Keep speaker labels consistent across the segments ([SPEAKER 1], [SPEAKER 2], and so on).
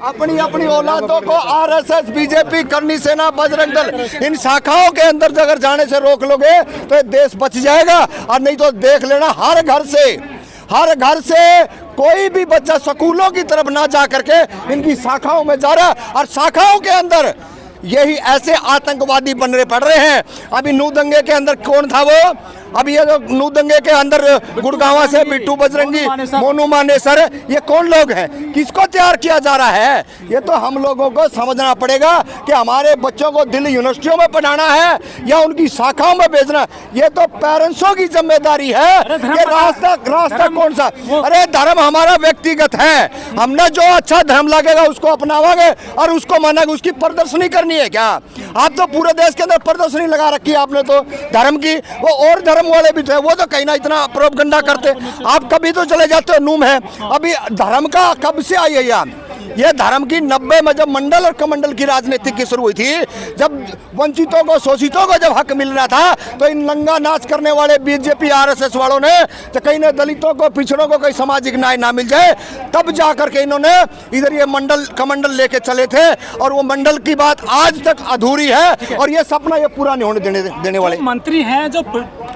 [SPEAKER 1] अपनी अपनी औलादों को आरएसएस, बीजेपी, करनी सेना, बजरंग दल इन शाखाओं के अंदर अगर जाने से रोक लोगे तो देश बच जाएगा। और नहीं तो देख लेना हर घर से कोई भी बच्चा स्कूलों की तरफ ना जा करके इनकी शाखाओं में जा रहा, और शाखाओं के अंदर यही ऐसे आतंकवादी बनरे पड़ रहे हैं। अभी नू दंगे के अंदर कौन था वो? अभी ये जो नू दंगे के अंदर गुड़गांवा से बिट्टू बजरंगी, मोनू मानेसर, ये कौन लोग हैं? किसको तैयार किया जा रहा है? ये तो हम लोगों को समझना पड़ेगा कि हमारे बच्चों को दिल्ली यूनिवर्सिटियों में पढ़ाना है या उनकी शाखाओं में भेजना। ये तो पेरेंट्सों की जिम्मेदारी है कि रास्ता कौन सा। अरे धर्म हमारा व्यक्तिगत है, हमने जो अच्छा धर्म लगेगा उसको अपनावांगे और उसको मानेंगे। उसकी प्रदर्शनी करनी है क्या? आप तो पूरे देश के अंदर प्रदर्शनी लगा रखी है आपने तो धर्म की। वो और धर्म वाले भी थे, वो तो कहीं ना इतना प्रोपगंडा करते। आप कभी तो चले जाते हो नूम है। अभी धर्म का कब से आई है ये धर्म की 90 में जब मंडल और कमंडल की राजनीति की शुरू हुई थी, जब वंचितों को, शोषितों को जब हक मिल रहा था, तो इन नंगा नाच करने वाले बीजेपी आरएसएस वालों ने तो कहीं ना दलितों को, पिछड़ों को कोई सामाजिक न्याय ना मिल जाए, तब जा करके इन्होंने इधर ये मंडल कमंडल लेके चले थे। और वो मंडल की बात आज तक अधूरी है और ये सपना ये पूरा नहीं होने देने वाले।
[SPEAKER 2] मंत्री हैं, जो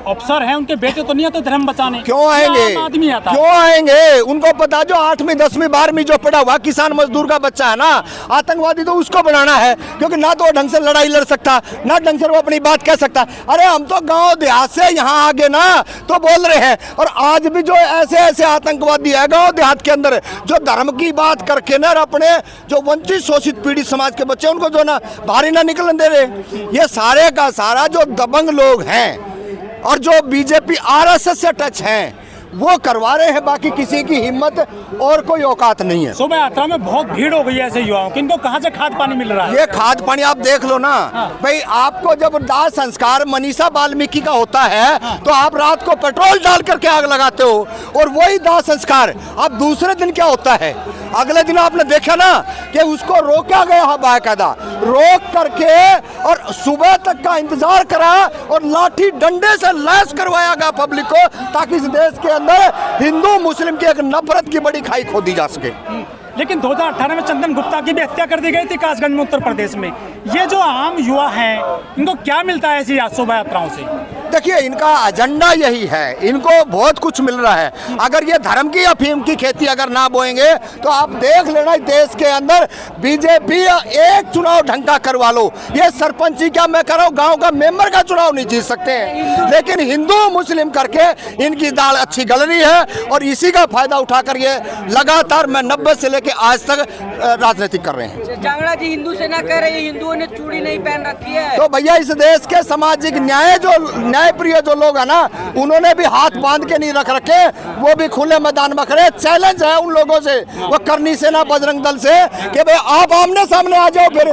[SPEAKER 2] अफसर हैं, उनके बेटे तो नहीं आते धर्म बचाने?
[SPEAKER 1] क्यों आएंगे?
[SPEAKER 2] आदमी आता
[SPEAKER 1] क्यों आएंगे? उनको पता, जो 8वीं 10वीं 12वीं जो पढ़ा हुआ किसान मजदूर का बच्चा है ना, आतंकवादी तो उसको बनाना है, क्योंकि ना तो ढंग से लड़ाई लड़ सकता, ना ढंग से वो अपनी बात कह सकता। अरे हम तो गांव देहात से यहाँ आगे ना तो बोल रहे हैं। और आज भी जो ऐसे आतंकवादी है गांव देहात के अंदर, जो धर्म की बात करके ना अपने जो वंचित शोषित पीड़ित समाज के बच्चे उनको जो ना बाहरी ना निकलने दे रहे, ये सारे का सारा जो दबंग लोग हैं और जो बीजेपी आरएसएस से टच हैं वो करवा रहे हैं। बाकी किसी की हिम्मत और कोई औकात नहीं है।
[SPEAKER 2] शोभा यात्रा में बहुत भीड़ हो गई है ऐसे युवाओं की, इनको कहाँ से खाद पानी मिल रहा है?
[SPEAKER 1] ये खाद पानी आप देख लो ना। भाई आपको जब दाह संस्कार मनीषा वाल्मीकि का होता है तो आप रात को पेट्रोल डाल करके आग लगाते हो, और वही दाह संस्कार अब दूसरे दिन क्या होता है? अगले दिन आपने देखा ना कि उसको रोका गया, बाकायदा रोक करके और सुबह तक का इंतजार करा और लाठी डंडे से लैस करवाया गया पब्लिक को, ताकि इस देश के अंदर हिंदू मुस्लिम की एक नफरत की बड़ी खाई खोदी जा सके।
[SPEAKER 2] लेकिन 2018 में चंदन गुप्ता की भी हत्या कर दी गई थी कासगंज में, उत्तर प्रदेश में। ये जो आम युवा हैं, इनको क्या मिलता है ऐसी शोभा यात्राओं से?
[SPEAKER 1] देखिए, इनका एजेंडा यही है, इनको बहुत कुछ मिल रहा है। अगर ये धर्म की अफीम की खेती अगर ना बोएंगे तो आप देख लेना देश के अंदर बीजेपी एक चुनाव ढंग का करवा लो, ये सरपंची क्या मैं कर रहा हूँ, गाँव का मेंबर का चुनाव नहीं जीत सकते हैं। लेकिन हिंदू मुस्लिम करके इनकी दाल अच्छी गल रही है और इसी का फायदा उठाकर ये लगातार मैं 90 से लेके आज तक राजनीति कर रहे हैं।
[SPEAKER 3] जांगड़ा जी हिंदू सेना कह रही है हिंदुओं ने चूड़ी नहीं पहन रखी है।
[SPEAKER 1] तो भैया इस देश के सामाजिक न्याय प्रिय जो लोग है ना, उन्होंने भी हाथ बांध के नहीं रख रखे, वो भी खुले मैदान में खड़े। चैलेंज है उन लोगों से, वो करनी सेना बजरंग दल से, कि भाई आप आमने सामने आ जाओ। फिर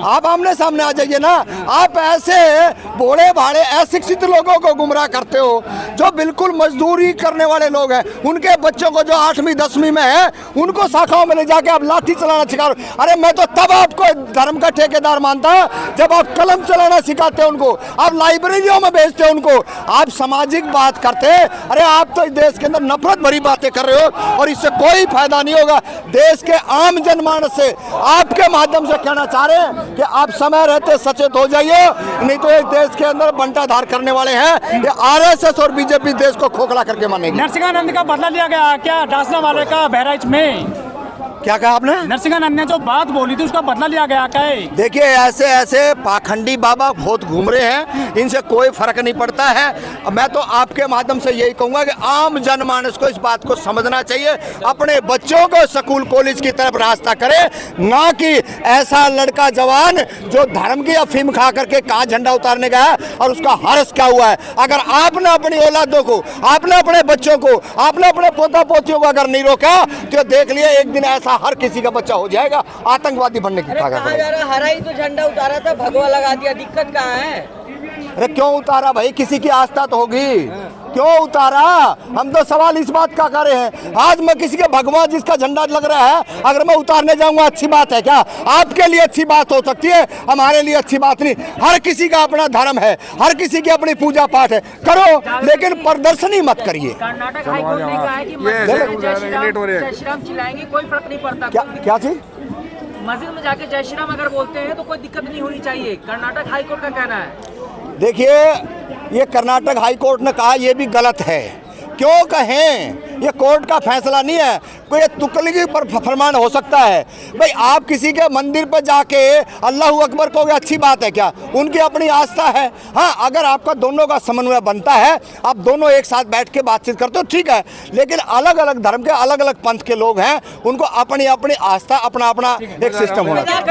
[SPEAKER 1] आप आमने सामने आ जाइए ना। आप ऐसे भोले भाले अशिक्षित लोगों को गुमराह करते हो, जो बिल्कुल मजदूरी करने वाले लोग हैं, उनके बच्चों को जो 8वीं 10वीं में है उनको शाखाओं में ले जाके आप लाठी चलाना सिखा रहे हो। अरे मैं तो तब आपको धर्म का ठेकेदार मानता जब आप कलम चलाना सिखाते उनको, आप लाइब्रेरियों में भेजते उनको, आप सामाजिक बात करते। अरे आप तो इस देश के अंदर नफरत भरी बातें कर रहे हो और इससे कोई फायदा नहीं होगा। देश के आम जनमानस से आपके माध्यम से कहना चाह रहे हैं कि आप समय रहते सचेत हो जाइए, नहीं तो इस देश के अंदर बंटाधार करने वाले हैं ये आरएसएस और बीजेपी देश को खोखला करके मानेंगे।
[SPEAKER 2] नरसिंहानंद का बदला लिया गया क्या डासना वाले का बहराइच में?
[SPEAKER 1] क्या कहा आपने?
[SPEAKER 2] नरसिंहानंद ने जो बात बोली थी उसका बदला लिया गया क्या है?
[SPEAKER 1] देखिए, ऐसे पाखंडी बाबा बहुत घूम रहे हैं, इनसे कोई फर्क नहीं पड़ता है। मैं तो आपके माध्यम से यही कहूंगा कि आम जनमानस को इस बात को समझना चाहिए, अपने बच्चों को स्कूल कॉलेज की तरफ रास्ता करे, ना कि ऐसा लड़का जवान जो धर्म की अफीम खा करके कहाँ झंडा उतारने गया और उसका हर्ष क्या हुआ है। अगर आपने अपनी औलादों को, आपने अपने बच्चों को, आपने अपने पोता पोतियों को अगर नहीं रोका तो देख लिया एक दिन ऐसा हर किसी का बच्चा हो जाएगा आतंकवादी बनने की ताकत।
[SPEAKER 3] कहा जा रहा हरा ही तो झंडा उतारा था, भगवा लगा दिया, दिक्कत कहाँ है?
[SPEAKER 1] अरे क्यों उतारा भाई? किसी की आस्था तो होगी, क्यों उतारा? हम तो सवाल इस बात का कर रहे हैं। आज मैं किसी के भगवान जिसका झंडा लग रहा है अगर मैं उतारने जाऊंगा अच्छी बात है क्या? आपके लिए अच्छी बात हो सकती है, हमारे लिए अच्छी बात नहीं। हर किसी का अपना धर्म है, हर किसी की अपनी पूजा पाठ है, करो, लेकिन प्रदर्शनी मत करिए।
[SPEAKER 3] कर्नाटक हाईकोर्ट ने कहा है कि जय श्री राम चिल्लाएंगे कोई फर्क नहीं पड़ता।
[SPEAKER 1] क्या चीज?
[SPEAKER 4] मस्जिद में जाके जय श्री राम अगर बोलते हैं तो कोई दिक्कत नहीं होनी चाहिए, कर्नाटक हाई कोर्ट का कहना है।
[SPEAKER 1] देखिए, ये कर्नाटक हाई कोर्ट ने कहा, ये भी गलत है। क्यों कहें, ये कोर्ट का फैसला नहीं है, कोई तुकलगी पर फरमान हो सकता है। भाई आप किसी के मंदिर पर जाके अल्लाह अकबर कहोगे, अच्छी बात है क्या? उनकी अपनी आस्था है। हाँ, अगर आपका दोनों का समन्वय बनता है, आप दोनों एक साथ बैठ के बातचीत करते हो, ठीक है। लेकिन अलग अलग धर्म के अलग अलग पंथ के लोग हैं, उनको अपनी अपनी आस्था, अपना अपना एक सिस्टम होना चाहिए।